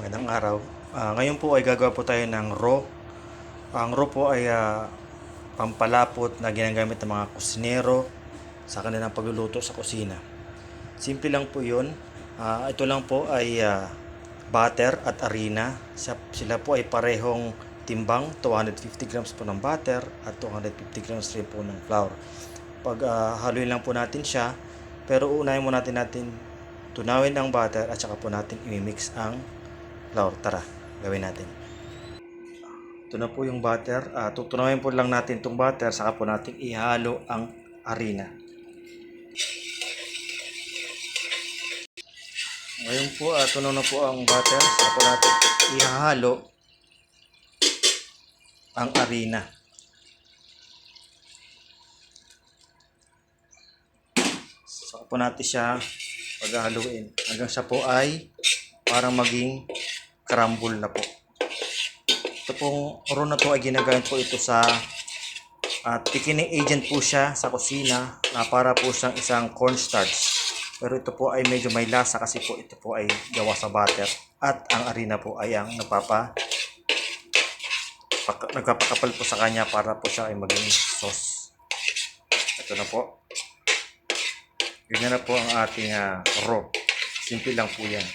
Magandang araw. Ngayon po ay gagawa po tayo ng raw. Ang raw po ay pampalapot na ginagamit ng mga kusinero sa kanilang pagluluto sa kusina. Simple lang po yun. Ito lang po ay butter at harina. Sila po ay parehong timbang, 250 grams po ng butter at 250 grams rin po ng flour. Haluin lang po natin siya, pero unahin mo natin tunawin ang butter at saka po natin imimix ang flour. Tara, gawin natin. Ito na po yung butter. Tutunawin po lang natin itong butter, saka po natin ihalo ang harina. Ngayon po, tunaw na po ang butter, saka po natin ihalo ang harina. Saka po natin siya paghahaluin hanggang siya po ay parang maging crumble na po. Ito pong raw na to ay ginagamit po ito sa thickening agent po siya sa kusina, na para po siyang isang cornstarch. Pero ito po ay medyo may lasa kasi po ito po ay gawa sa butter at ang harina po ay ang nagpapakapal po sa kanya para po siya ay maging sauce. Ito na po. Ganyan na po ang ating raw. Simple lang po yan.